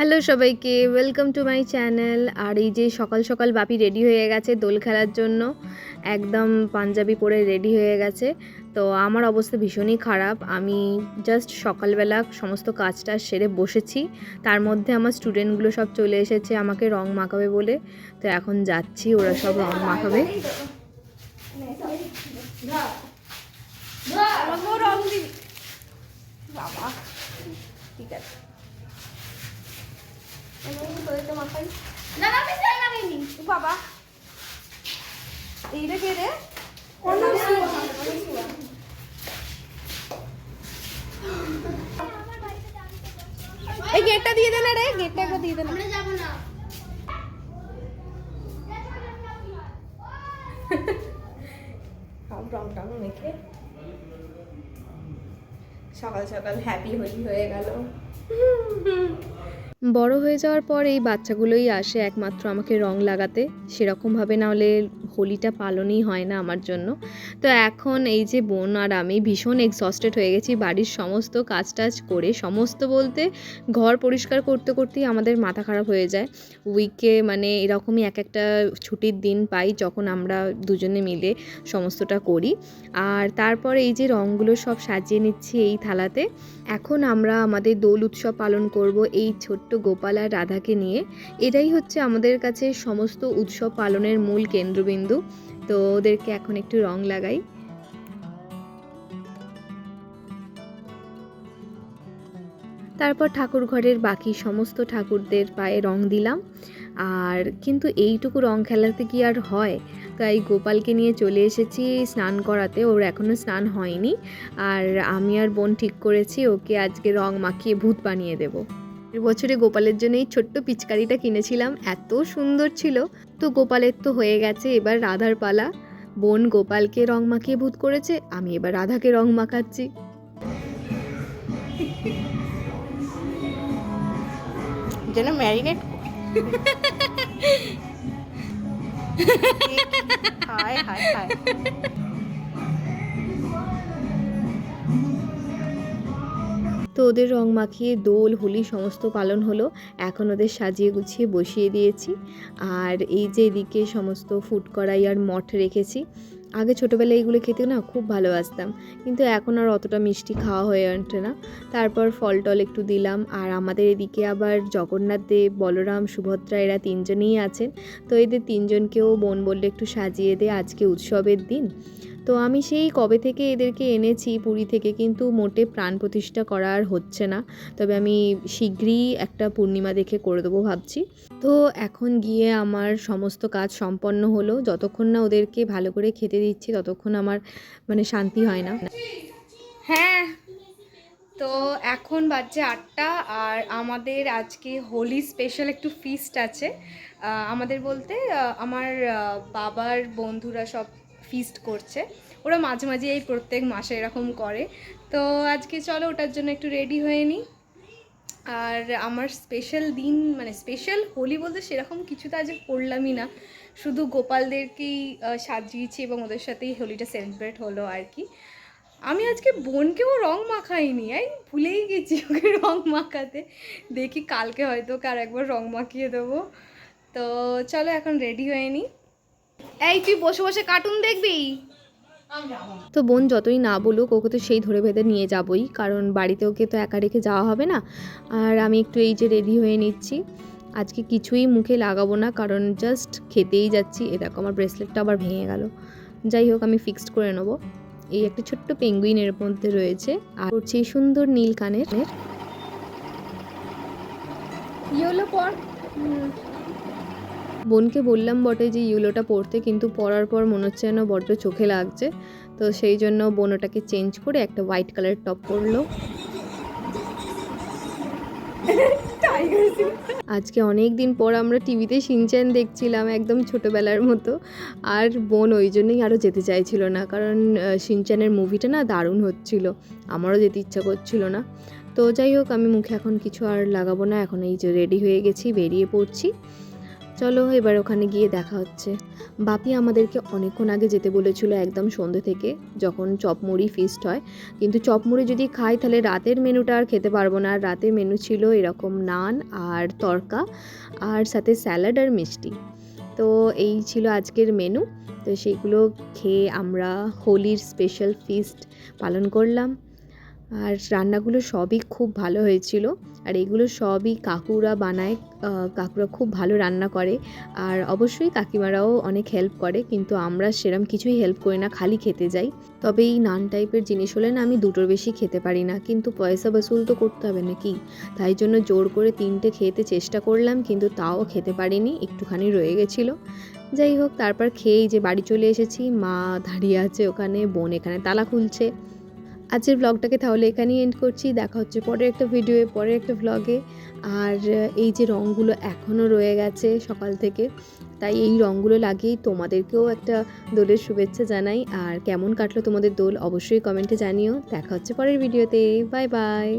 Hello সবাইকে, welcome to my channel. আর এই যে সকাল সকাল বাপি রেডি হয়ে গেছে দোল খেলার জন্য, একদম পাঞ্জাবি পরে রেডি হয়ে গেছে। তো আমার অবস্থা ভীষণই খারাপ। আমি জাস্ট সকালবেলা সমস্ত কাজটা সেরে বসেছি, তার মধ্যে আমার স্টুডেন্টগুলো সব চলে এসেছে আমাকে রং মাখাবে বলে। তো এখন যাচ্ছি, ওরা সব রং মাখাবে। বাবা ঠিক আছে, বাবা এইটা কে রে? এই গেটটা দিয়ে দে না রে, গেটটা একবার দিয়ে দে না। রং টং মেখে সকাল সকাল হ্যাপি হোলি হয়ে গেল। বড় হয়ে যাওয়ার পর এই বাচ্চাগুলোই আসে একমাত্র আমাকে রং লাগাতে, সেরকমভাবে না হলে হোলিটা পালনই হয় না আমার জন্য। তো এখন এই যে বোন আর আমি ভীষণ এক্সস্টেড হয়ে গেছি বাড়ির সমস্ত কাজ টাজ করে, সমস্ত বলতে ঘর পরিষ্কার করতে করতেই আমাদের মাথা খারাপ হয়ে যায়। উইকে মানে এরকমই এক একটা ছুটির দিন পাই যখন আমরা দুজনে মিলে সমস্তটা করি। আর তারপর এই যে রঙগুলো সব সাজিয়ে নিচ্ছি এই থালাতে। এখন আমরা আমাদের দোল উৎসব পালন করব এই ছোট্ট গোপাল আর রাধাকে নিয়ে। এটাই হচ্ছে আমাদের কাছে সমস্ত উৎসব পালনের মূল কেন্দ্রবিন্দু। তো ওদেরকে এখন একটু রং লাগাই। তারপর ঠাকুর ঘরের বাকি সমস্ত ঠাকুরদের পায়ে রং দিলাম। আর কিন্তু এইটুকু রং খেলাতে কি আর হয়, তাই গোপালকে নিয়ে চলে এসেছি স্নান করাতে। ওর এখনও স্নান হয়নি, আর আমি আর বোন ঠিক করেছি ওকে আজকে রং মাখিয়ে ভূত বানিয়ে দেব। বছরে গোপালের জন্য এই ছোট্ট পিচকারিটা কিনেছিলাম, এত সুন্দর ছিল। তো গোপালের তো হয়ে গেছে, এবার রাধার পালা। বোন গোপালকে রং মাখিয়ে ভূত করেছে, আমি এবার রাধাকে রং মাখাচ্ছি। যেন ম্যারিনেট হায় হায় হায়। তো ওদের রং মাখিয়ে দোল হোলি সমস্ত পালন হলো। এখন ওদের সাজিয়ে গুছিয়ে বসিয়ে দিয়েছি। আর এই যে এদিকে সমস্ত ফুড কড়াই আর মঠ রেখেছি। আগে ছোটোবেলায় এইগুলো খেতে না খুব ভালোবাসতাম, কিন্তু এখন আর অতটা মিষ্টি খাওয়া হয়ে ওঠে না। তারপর ফল টল একটু দিলাম। আর আমাদের এদিকে আবার জগন্নাথ দেব, বলরাম, সুভদ্রা এরা তিনজনেই আছেন। তো এদের তিনজনকেও বোন বললে একটু সাজিয়ে দে, আজকে উৎসবের দিন। তো আমি সেই কবে থেকে এদেরকে এনেছি পুরী থেকে, কিন্তু মোটে প্রাণ প্রতিষ্ঠা করা আর হচ্ছে না। তবে আমি শীঘ্রই একটা পূর্ণিমা দেখে করে দেবো ভাবছি। তো এখন গিয়ে আমার সমস্ত কাজ সম্পন্ন হলো। যতক্ষণ না ওদেরকে ভালো করে খেতে দিচ্ছি ততক্ষণ আমার মানে শান্তি হয় না। হ্যাঁ, তো এখন বাজছে 8টা। আর আমাদের আজকে হোলি স্পেশাল একটু ফিস্ট আছে। আমাদের বলতে আমার বাবার বন্ধুরা সব ফিস্ট করছে। ওরা মাঝে মাঝে এই প্রত্যেক মাসে এরকম করে। তো আজকে চলো ওটার জন্য একটু রেডি হয়ে নিই। আর আমার স্পেশাল দিন মানে স্পেশাল হোলি বলতে সেরকম কিছু তো আজ করলামই না, শুধু গোপালদেরকেই সাজিয়েছি এবং ওদের সাথেই হোলিটা সেলিব্রেট হলো আর কি। আমি আজকে বোনকেও রং মাখাইনি, ভুলেই গেছি ওকে রং মাখাতে। দেখি কালকে হয়তো কার একবার রং মাখিয়ে দেবো। তো চলো এখন রেডি হয়ে নিই। এই তুই বসে বসে কার্টুন দেখবি? তো বোন যতই না বলুক ওকে তো সেই ধরে বেঁধে নিয়ে যাবই, কারণ বাড়িতে ওকে তো একা রেখে যাওয়া হবে না। আর আমি একটু এই যে রেডি হয়ে নিচ্ছি। আজকে কিছুই মুখে লাগাবো না, কারণ জাস্ট খেতেই যাচ্ছি। এ দেখো আমার ব্রেসলেটটা আবার ভেঙে গেল। যাই হোক, আমি ফিক্সড করে নেবো। এই একটা ছোট্ট পেঙ্গুইনের মধ্যে রয়েছে। আর করছি সুন্দর নীল কানের। ইয়েলো পর বোনকে বললাম বটে যে ইয়েলোটা পরতে, কিন্তু পরার পর মনে হচ্ছে যেন বড্ড চোখে লাগছে। তো সেই জন্য বোন ওটাকে চেঞ্জ করে একটা হোয়াইট কালারের টপ পরলো। আজকে অনেক দিন পর আমরা টিভিতে শিনচ্যান দেখছিলাম একদম ছোটোবেলার মতো। আর বোন ওই জন্যই আরও যেতে চাইছিল না, কারণ শিনচ্যানের মুভিটা না দারুণ হচ্ছিল, আমারও যেতে ইচ্ছা করছিল না। তো যাই হোক, আমি মুখে এখন কিছু আর লাগাবো না, এখন এই যে রেডি হয়ে গেছি, বেরিয়ে পড়ছি। চলো এবার ওখানে গিয়ে দেখা হচ্ছে। বাপি আমাদেরকে অনেকক্ষণ আগে যেতে বলেছিল, একদম সন্ধ্যে থেকে, যখন চপমুড়ি ফিস্ট হয়। কিন্তু চপমুড়ি যদি খাই তাহলে রাতের মেনুটা আর খেতে পারবো না। আর রাতের মেনু ছিল এরকম নান আর তড়কা আর সাথে স্যালাড আর মিষ্টি। তো এই ছিল আজকের মেনু। তো সেইগুলো খেয়ে আমরা হোলির স্পেশাল ফিস্ট পালন করলাম। আর রান্নাগুলো সবই খুব ভালো হয়েছিল। আর এগুলো সবই কাকুরা বানায়। কাকুরা খুব ভালো রান্না করে। আর অবশ্যই কাকিমারাও অনেক হেল্প করে, কিন্তু আমরা সেরম কিছুই হেল্প করি না, খালি খেতে যাই। তবে এই নান টাইপের জিনিস হলে না আমি দুটোর বেশি খেতে পারি না, কিন্তু পয়সা বসুল তো করতে হবে নাকি, তাই জন্য জোর করে 3টে খেতে চেষ্টা করলাম, কিন্তু তাও খেতে পারিনি, একটুখানি রয়ে গেছিলো। যাই হোক, তারপর খেয়েই যে বাড়ি চলে এসেছি। মা দাঁড়িয়ে আছে ওখানে, বোন এখানে তালা খুলছে। আজকের ব্লগটাকে তাহলে এখানেই এন্ড করছি। দেখা হচ্ছে পরের একটা ভিডিওয়ে, পরের একটা ভ্লগে। আর এই যে রঙগুলো এখনও রয়ে গেছে সকাল থেকে, তাই এই রঙগুলো লাগিয়েই তোমাদেরকেও একটা দোলের শুভেচ্ছা জানাই। আর কেমন কাটলো তোমাদের দোল অবশ্যই কমেন্টে জানিও। দেখা হচ্ছে পরের ভিডিওতে। Bye bye.